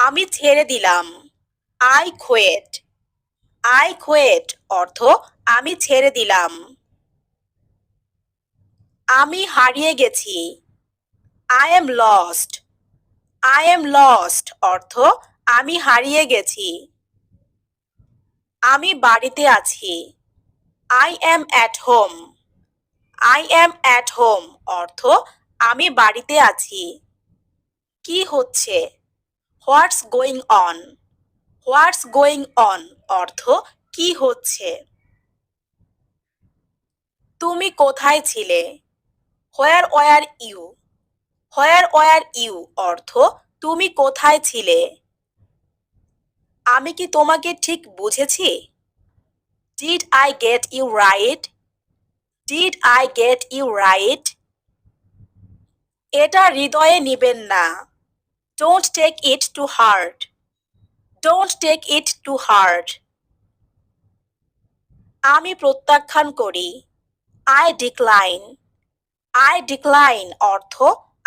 আমি ছেড়ে দিলাম। I coed. আই কোয়েট অর্থ আমি ছেড়ে দিলাম। আমি হারিয়ে গেছি। I am lost. I am lost অর্থ আমি হারিয়ে গেছি। আমি বাড়িতে আছি। I am at home. I am at home অর্থ আমি বাড়িতে আছি। কি হচ্ছে? What's going on. What's going on অর্থ কি হচ্ছে। তুমি কোথায় ছিলে? Where were you. Where were you অর্থ তুমি কোথায় ছিলে। আমি কি তোমাকে ঠিক বুঝেছি? Did I get you right? Did I get you right? এটা হৃদয়ে নিবেন না। Don't take it to heart. Don't take it to heart. আমি প্রত্যাখ্যান করি। I decline. আই ডিক্লাইন অর্থ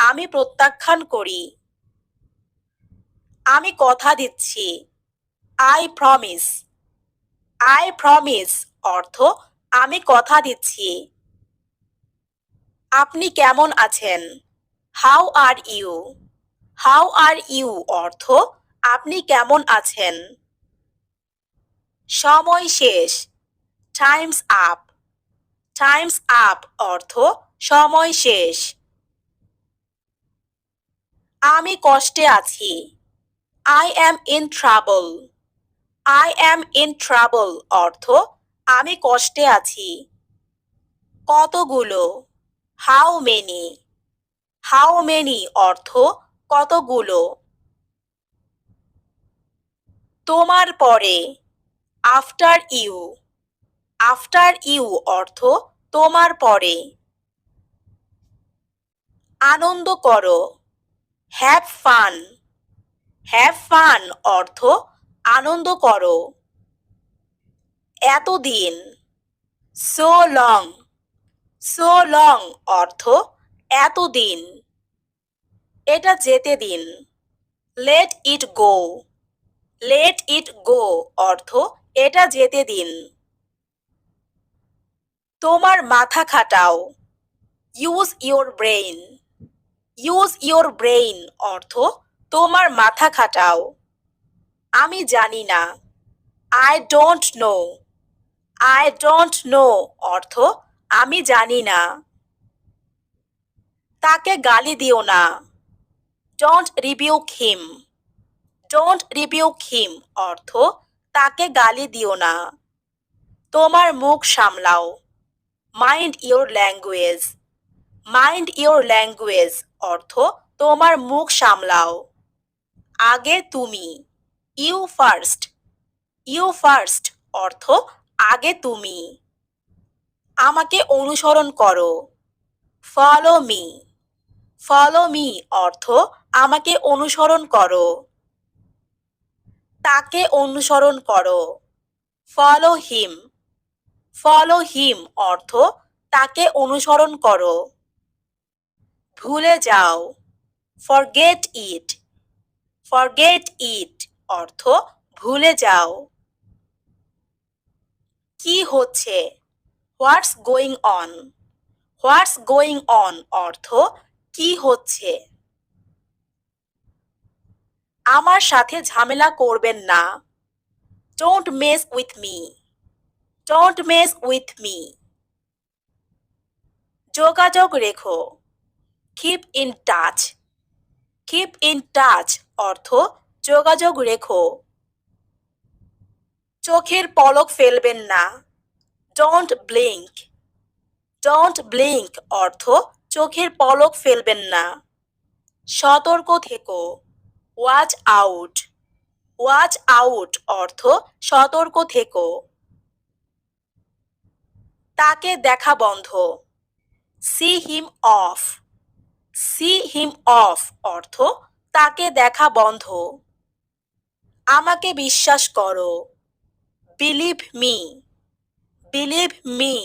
আমি প্রত্যাখ্যান করি। আমি কথা দিচ্ছি। I promise. আই প্রমিস অর্থ আমি কথা দিচ্ছি। আপনি কেমন আছেন? How are you. How are you অর্থ আপনি কেমন আছেন। সময় শেষ। Times up. টাইমস আপ অর্থ সময় শেষ। আমি কষ্টে আছি। I am in trouble. I am in trouble অর্থ আমি কষ্টে আছি। কতগুলো? How many. হাউ মেনি অর্থ কতগুলো। তোমার পরে। After you. আফটার ইউ অর্থ তোমার পরে। আনন্দ করো। Have fun. হ্যাভ ফান অর্থ আনন্দ করো। এতদিন। So long. সো লং অর্থ এতদিন। এটা যেতে দিন। Let it go. Let it গো অর্থ এটা যেতে দিন। তোমার মাথা খাটাও। Use your brain. Use your brain অর্থ তোমার মাথা খাটাও। আমি জানি না। I don't know. I don't know অর্থ আমি জানি না। তাকে গালি দিও না। Don't rebuke him. Don't rebuke him অর্থ তাকে গালি দিও না। তোমার মুখ সামলাও। Mind your language. Mind your language অর্থ তোমার মুখ সামলাও। আগে তুমি। You first. ইউ ফার্স্ট অর্থ আগে তুমি। আমাকে অনুসরণ করো। Follow me. ফলো মি অর্থ আমাকে অনুসরণ করো। তাকে অনুসরণ করো। Follow him. ফলো হিম অর্থ তাকে অনুসরণ করো। ভুলে যাও। Forget it. ফরগেট ইট অর্থ ভুলে যাও। কি হচ্ছে? What's going on. What's going on অর্থ কি হচ্ছে। আমার সাথে ঝামেলা করবেন না। Don't mess with me. Don't mess with me. যোগাযোগ রেখো। Keep in touch. Keep in touch অর্থ যোগাযোগ রেখো। চোখের পলক ফেলবেন না। Don't blink. ডোন্ট ব্লিঙ্ক অর্থ চোখের পলক ফেলবেন না। সতর্ক থেকো। Watch out. ওয়াচ আউট অর্থ সতর্ক থেকো। তাকে দেখা বন্ধ। See him of. See him of অর্থ তাকে দেখা বন্ধ। আমাকে বিশ্বাস করো। Believe me. বিলিভ মি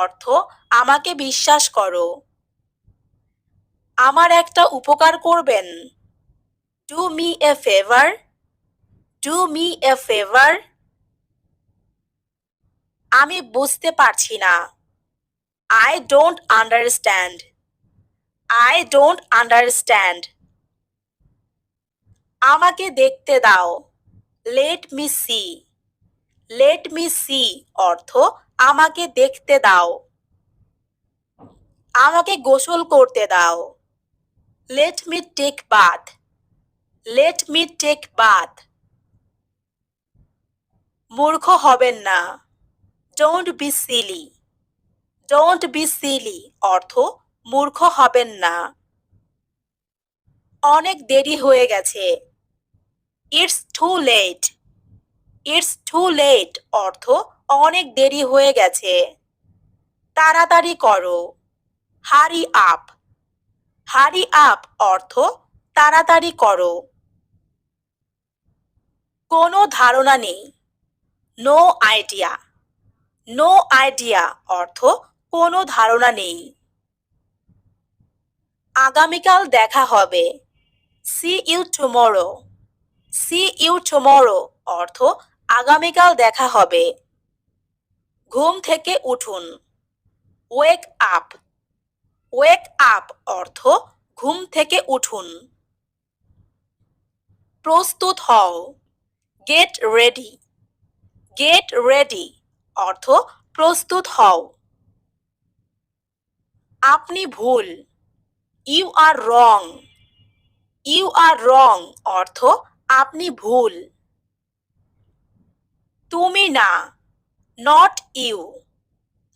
অর্থ আমাকে বিশ্বাস করো। আমার একটা উপকার করবেন। Do me a favour. Do me a favour. আমি বুঝতে পারছি না। I don't understand. I don't understand. আমাকে দেখতে দাও। Let me see. Let me see অর্থ আমাকে দেখতে দাও। আমাকে গোসল করতে দাও। Let me take bath. Let me take bath. মূর্খ হবেন না। Don't be silly. Don't be silly অর্থ মূর্খ হবেন না। অনেক দেরি হয়ে গেছে। It's too late. It's too late অর্থ অনেক দেরি হয়ে গেছে। তাড়াতাড়ি করো। Hurry up. হারি আপ অর্থ তাড়াতাড়ি করো। কোনো ধারণা নেই। No idea. নো আইডিয়া অর্থ কোনো ধারণা নেই। আগামীকাল দেখা হবে। See you tomorrow. See you tomorrow অর্থ আগামীকাল দেখা হবে। ঘুম থেকে উঠুন। Wake up. ওয়েক আপ অর্থ ঘুম থেকে উঠুন। প্রস্তুত হও। Get ready. গেট রেডি অর্থ প্রস্তুত হও। আপনি ভুল। You R wrong. ইউ আর রং অর্থ আপনি ভুল। তুমি না। Not you.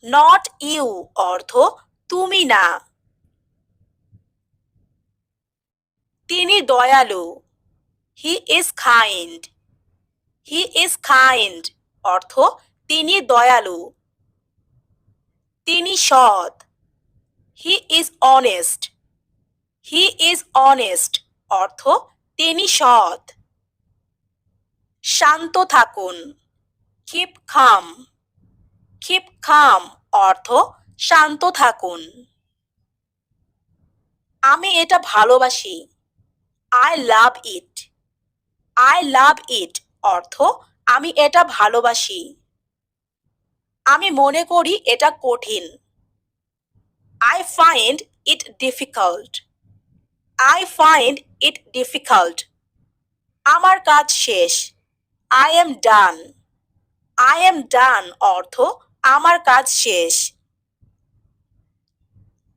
নট ইউ অর্থ তুমি না। তিনি দয়ালু। He is kind. He is kind অর্থ তিনি দয়ালু। তিনি সৎ। He is honest. He is honest অর্থ তিনি সৎ। শান্ত থাকুন। Keep calm. কিপ কাম অর্থ শান্ত থাকুন। আমি এটা ভালোবাসি। I love it. I love ইট অর্থ আমি এটা ভালোবাসি। আমি মনে করি এটা কঠিন। I find it difficult. I find it difficult. আমার কাজ শেষ। I am done. I am done অর্থ আমার কাজ শেষ।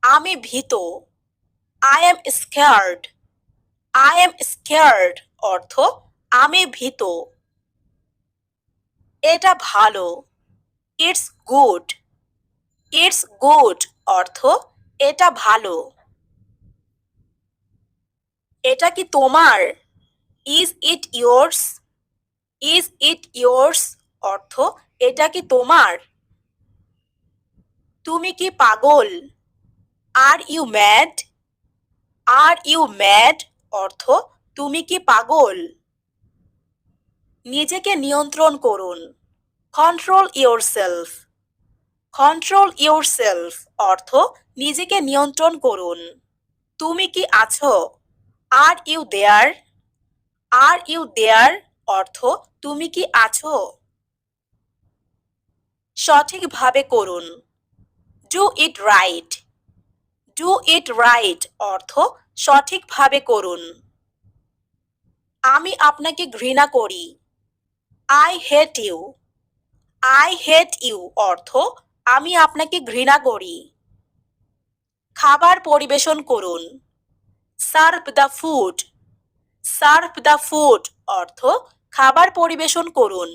আমি ভীত। I am scared. I am scared অর্থ আমি ভীত। এটা ভালো। It's good. ইটস গুড অর্থ এটা ভালো। এটা কি তোমার? Is it yours? Is it yours অর্থ এটা কি তোমার? তুমি কি পাগল? Are you mad? Are you mad অর্থ তুমি কি পাগল? নিজেকে নিয়ন্ত্রণ করুন। Control yourself. কন্ট্রোল ইয়োরসেলফ অর্থ নিজেকে নিয়ন্ত্রণ করুন। তুমি কি আছো? Are you there? Are you there অর্থ তুমি কি আছো? সঠিকভাবে করুন। Do it right. Do it right অর্থ সঠিকভাবে করুন। আমি আপনাকে ঘৃণা করি। I hate you. I hate you অর্থ আমি আপনাকে ঘৃণা করি। খাবার পরিবেশন করুন। Serve the food. Serve the food অর্থ খাবার পরিবেশন করুন।